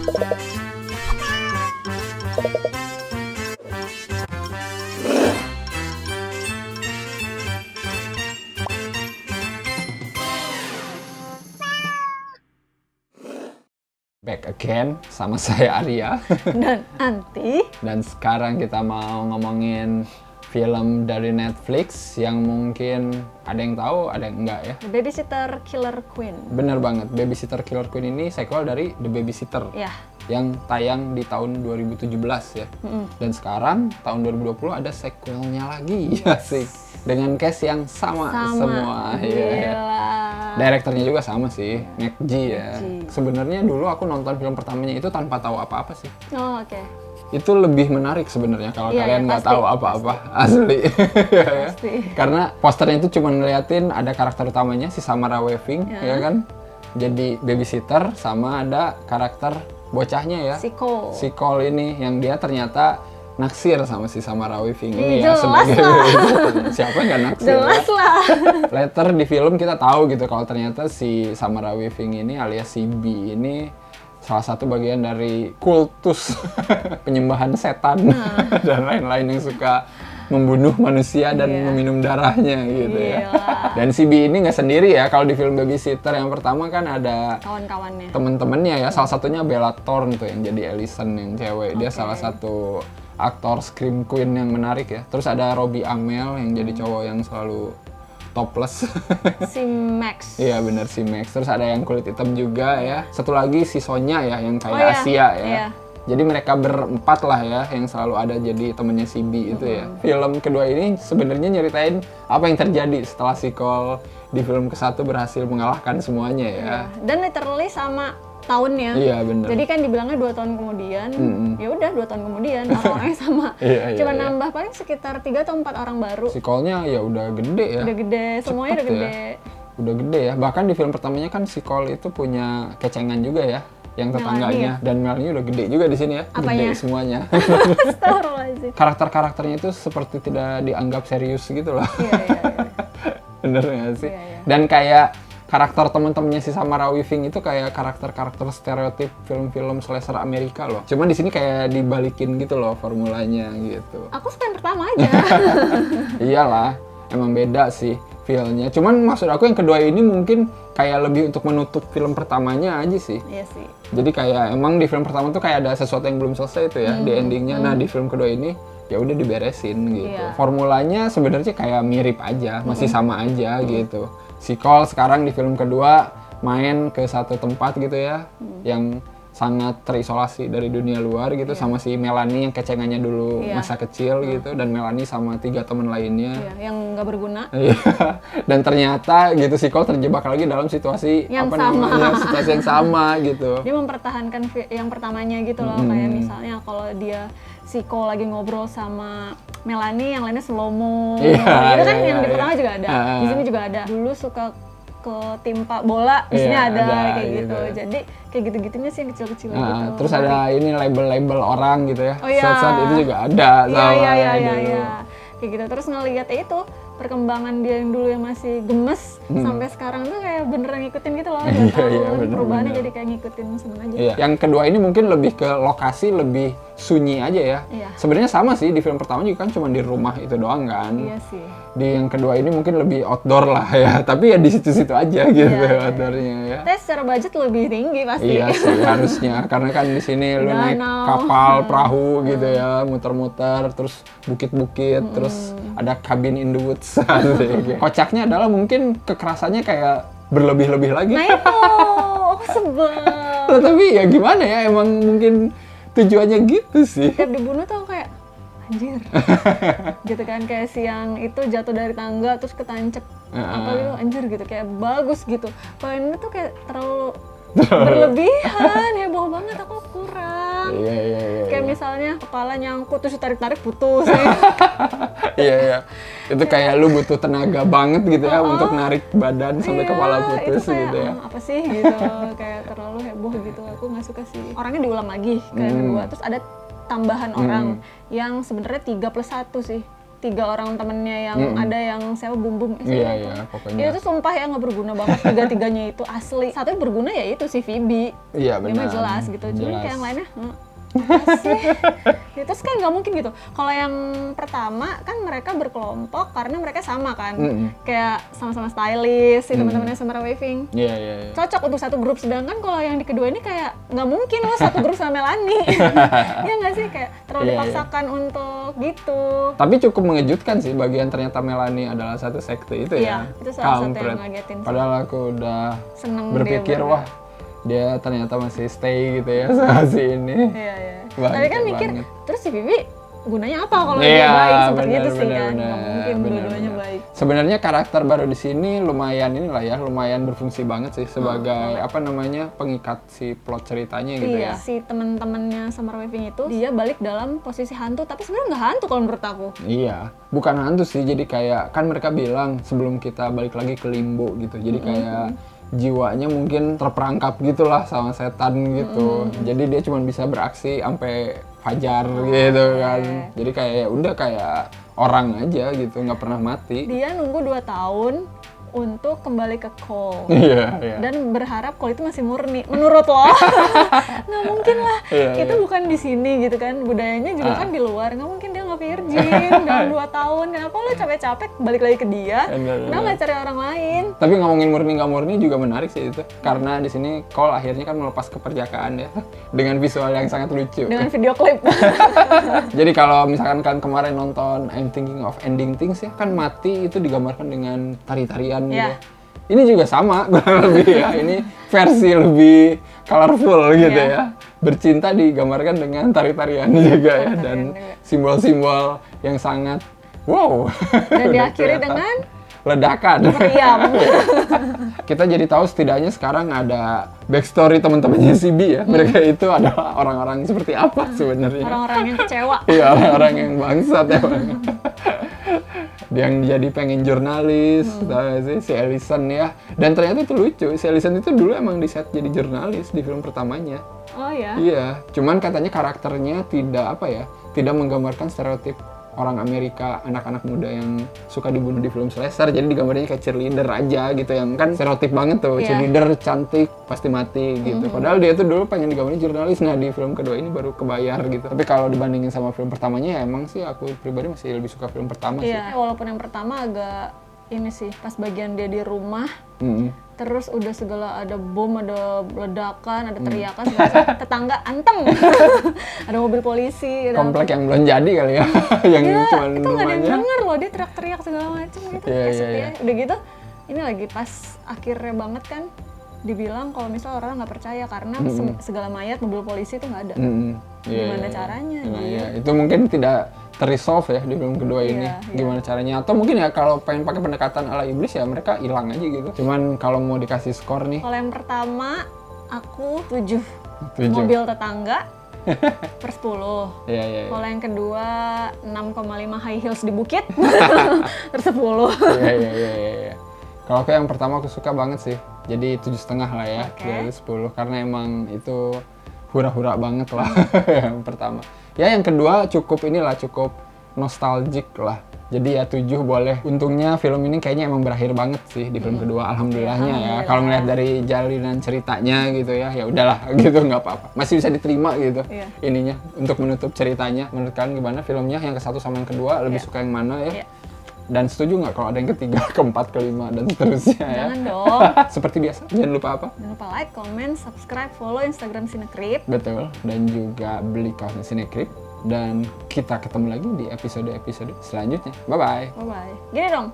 Back again sama saya Arya Dan Anti. dan sekarang kita mau ngomongin film dari Netflix yang mungkin ada yang tahu, ada yang enggak ya. The Babysitter Killer Queen. Bener banget, Babysitter Killer Queen ini sequel dari The Babysitter Ya. yang tayang di tahun 2017 ya. Dan sekarang tahun 2020 ada sequelnya lagi ya sih. Dengan cast yang sama. Semua. Iya. Direkturnya juga sama sih, Mac G ya. Sebenarnya dulu aku nonton film pertamanya itu tanpa tahu apa-apa sih. Oh, oke. Itu lebih menarik sebenarnya kalau Iya, kalian nggak pasti, tahu apa-apa, asli. Pasti. Karena posternya itu cuma ngeliatin ada karakter utamanya si Samara Weaving, ya kan? Jadi babysitter sama ada karakter bocahnya ya. Si Cole ini yang dia ternyata naksir sama si Samara Weaving ini ya sebagai babysitter. Siapa yang nggak naksir? Jelas lah. Later di film kita tahu gitu kalau ternyata si Samara Weaving ini alias si B ini salah satu bagian dari kultus penyembahan setan dan lain-lain yang suka membunuh manusia dan meminum darahnya gitu ya. Dan si B ini nggak sendiri ya, kalau di film Babysitter yang pertama kan ada kawan-kawannya, temen-temennya ya, salah satunya Bella Thorne tuh yang jadi Allison yang cewek. Dia salah satu aktor scream queen yang menarik ya. Terus ada Robbie Amell yang jadi cowok yang selalu topless. si Max. Iya bener si Max. Terus ada yang kulit hitam juga ya. Satu lagi si Sonya ya yang kayak Asia ya. Iya. Jadi mereka berempat lah ya yang selalu ada jadi temennya si B itu ya. Film kedua ini sebenarnya nyeritain apa yang terjadi setelah si Cole di film ke-1 berhasil mengalahkan semuanya ya. Iya. Dan literally sama tahunnya. Iya bener. Jadi kan dibilangnya 2 tahun kemudian. Ya udah 2 tahun kemudian orang-orangnya sama. Cuma nambah paling sekitar 3 atau 4 orang baru. Si Cole-nya ya udah gede ya. Udah gede, semuanya udah gede. Ya. Udah gede ya. Bahkan di film pertamanya kan si Cole itu punya kecengan juga ya. Yang tetangganya. Dan Melanie udah gede juga di sini ya. Apanya? Gede semuanya. Astagfirullahaladzim. Karakter-karakternya itu seperti tidak dianggap serius gitu loh. Iya. Bener nggak sih? Iya. Dan kayak karakter temen-temennya si Samara Weaving itu kayak karakter-karakter stereotip film-film slasher Amerika loh. Cuman di sini kayak dibalikin gitu loh formulanya gitu. Aku suka yang pertama aja. Iyalah, emang beda sih feel-nya. Cuman maksud aku yang kedua ini mungkin kayak lebih untuk menutup film pertamanya aja sih. Iya sih. Jadi kayak emang di film pertama tuh kayak ada sesuatu yang belum selesai itu ya di endingnya. Nah di film kedua ini ya udah diberesin gitu. Iya. Formulanya sebenarnya kayak mirip aja, masih sama aja gitu. Si Cole sekarang di film kedua main ke satu tempat gitu ya, yang sangat terisolasi dari dunia luar gitu, sama si Melanie yang kecengannya dulu masa kecil gitu, dan Melanie sama 3 teman lainnya. Iya, yang nggak berguna. Iya. Dan ternyata gitu si Cole terjebak lagi dalam situasi Yang situasi yang sama gitu. Dia mempertahankan yang pertamanya gitu loh, kayak misalnya kalau dia si Cole lagi ngobrol sama Melanie, yang lainnya slow-mo. Itu kan yang di pertama juga ada. Di sini juga ada. Dulu suka ketimpa bola, di sini ada kayak gitu. Jadi kayak gitu-gitunya sih yang kecil-kecil gitu. Terus ada ini label-label orang gitu ya. Oh iya. Set-set itu juga ada sama Iya. Kayak gitu. Terus ngelihat itu perkembangan dia yang dulu yang masih gemes sampai sekarang tuh kayak beneran ngikutin gitu loh. Perubahannya jadi kayak ngikutin seneng aja. Iya. Yang kedua ini mungkin lebih ke lokasi, lebih sunyi aja ya. Iya. Sebenarnya sama sih, di film pertama juga kan cuma di rumah itu doang kan. Iya sih. Di yang kedua ini mungkin lebih outdoor lah ya, tapi ya di situ-situ aja gitu outdoornya ya. Tapi secara budget lebih tinggi pasti. Iya sih harusnya, karena kan di sini lu naik kapal, perahu gitu ya, muter-muter, terus bukit-bukit, terus ada cabin in the woods. Kocaknya adalah mungkin kekerasannya kayak berlebih-lebih lagi. Nah itu, aku sebel. Tapi ya gimana ya, emang mungkin tujuannya gitu sih. Tiap dibunuh tuh kayak anjir. Gitu kan, kayak siang itu jatuh dari tangga terus ketancep apa gitu, anjir gitu, kayak bagus gitu. Kalau ini tuh kayak terlalu berlebihan, heboh banget, aku kurang. Iya. Kayak misalnya kepala nyangkut terus tarik-tarik putus. Iya. Itu kayak lu butuh tenaga banget gitu ya untuk narik badan sampai kepala putus kayak, gitu ya. Apa sih gitu, kayak terlalu heboh gitu. Aku nggak suka sih. Orangnya diulang lagi ke yang kedua, terus ada tambahan orang yang sebenarnya 3+1 sih. 3 orang temennya yang ada yang siapa Bum Iya, pokoknya. Itu sumpah ya nggak berguna banget, 3-tiganya itu asli. Satu yang berguna ya itu si Phoebe. Iya, Dia benar. mah jelas gitu. Cuman Jelas. kayak yang lainnya apa sih? Ya, terus kan nggak mungkin gitu. Kalau yang pertama kan mereka berkelompok karena mereka sama kan, kayak sama-sama stylish, si teman-temannya Samara Weaving. Iya. Cocok untuk satu grup, sedangkan kalau yang di kedua ini kayak nggak mungkin lo satu grup sama Melanie. Ya nggak sih, kayak terlalu dipaksakan untuk gitu. Tapi cukup mengejutkan sih bagian ternyata Melanie adalah satu sekte itu ya. Iya, itu salah satu yang Kampret. ngagetin sih. Padahal aku udah Seneng berpikir dia wah dia ternyata masih stay gitu ya sama si ini. Iya. Bangke Tapi kan mikir, banget. terus si Bibi gunanya apa kalau Iya, dia baik seperti benar, itu sih benar, kan? benar, Nggak mungkin benar, dua-duanya benar. baik. Sebenarnya karakter baru di sini lumayan inilah ya, lumayan berfungsi banget sih sebagai apa namanya pengikat si plot ceritanya gitu Iya, ya. si temen-temennya Samara Weaving itu dia balik dalam posisi hantu, tapi sebenarnya nggak hantu kalau menurut aku. Iya, bukan hantu sih, jadi kayak kan mereka bilang sebelum kita balik lagi ke limbo gitu, jadi kayak jiwanya mungkin terperangkap gitulah sama setan gitu, jadi dia cuma bisa beraksi sampai fajar gitu kan, jadi kayak ya udah kayak orang aja gitu, nggak pernah mati. Dia nunggu 2 tahun untuk kembali ke Cole. Iya. Dan berharap Cole itu masih murni. Menurut lo? Nggak mungkin lah. Iya, Itu bukan di sini gitu kan. Budayanya juga kan di luar. Nggak mungkin dia nggak virgin dalam 2 tahun. Kenapa lo capek-capek balik lagi ke dia? Kenapa nggak cari orang lain? Tapi ngomongin murni nggak murni juga menarik sih itu, karena di sini Cole akhirnya kan melepas keperjakaan ya, dengan visual yang sangat lucu. Dengan video klip. Jadi kalau misalkan kalian kemarin nonton I'm Thinking of Ending Things ya, kan mati itu digambarkan dengan tari-tarian gitu. Iya. Ini juga sama kurang lebih ya, ini versi lebih colorful gitu ya. Bercinta digambarkan dengan tari-tarian juga ya, dan simbol-simbol yang sangat wow. Dan diakhiri dengan ledakan. meriam. Kita jadi tahu setidaknya sekarang ada backstory teman-temannya si B ya. Mereka itu adalah orang-orang seperti apa sebenarnya. Orang-orang yang kecewa. Iya, orang-orang yang bangsat ya. Yang jadi pengen jurnalis, tau gak sih, si Ellison ya. Dan ternyata itu lucu, si Ellison itu dulu emang di set jadi jurnalis di film pertamanya. Oh ya. Iya, cuman katanya karakternya tidak apa ya, tidak menggambarkan stereotip orang Amerika, anak-anak muda yang suka dibunuh di film slasher, jadi digambarnya kayak cheerleader aja gitu, yang kan stereotip banget tuh, Iya. cheerleader cantik pasti mati gitu. Padahal dia tuh dulu pengen digambarin jurnalis, nah di film kedua ini baru kebayar gitu. Tapi kalau dibandingin sama film pertamanya ya emang sih aku pribadi masih lebih suka film pertama sih. Iya, walaupun yang pertama agak ini sih, pas bagian dia di rumah, terus udah segala ada bom, ada ledakan, ada teriakan, segala macam. Tetangga antem, ada mobil polisi, ada Komplek yang belum jadi kali ya, yang cuma itu nggak ada yang rumahnya. denger loh, dia teriak-teriak segala macam gitu, Iya, kayak iya, sepi iya. aja. Udah gitu, ini lagi pas akhirnya banget kan, dibilang kalau misal orang nggak percaya karena segala mayat mobil polisi itu nggak ada. Iya, Gimana iya, caranya? Nah, gitu? iya. Itu mungkin tidak terresolve ya di film kedua ini. Iya. Gimana caranya? Atau mungkin ya kalau pengen pakai pendekatan ala iblis ya mereka hilang aja gitu. Cuman kalau mau dikasih skor nih, Kalau yang pertama aku 7 7. mobil tetangga per 10. Iya, iya, iya. Kalau yang kedua 6,5 high heels di bukit per 10. Iya. Kalau aku yang pertama aku suka banget sih. Jadi 7,5 lah ya Oke. dari 10 karena emang itu hura-hura banget lah yang pertama. Ya yang kedua cukup nostalgic lah. Jadi ya 7 boleh. Untungnya film ini kayaknya emang berakhir banget sih di film kedua. Alhamdulillahnya ya. Alhamdulillah. Kalau ngeliat dari jalinan ceritanya gitu ya, ya udahlah gitu nggak apa-apa. Masih bisa diterima gitu Iya. ininya untuk menutup ceritanya. Menurut kalian gimana filmnya? Yang ke-1 sama yang kedua lebih Iya. suka yang mana ya? Iya. Dan setuju nggak kalau ada yang ketiga, keempat, kelima, dan seterusnya ya? Jangan dong. Seperti biasa, jangan lupa apa? Jangan lupa like, comment, subscribe, follow Instagram Cinecrip. Betul, dan juga beli kaosnya Cinecrip. Dan kita ketemu lagi di episode-episode selanjutnya. Bye-bye! Bye bye. Gini dong.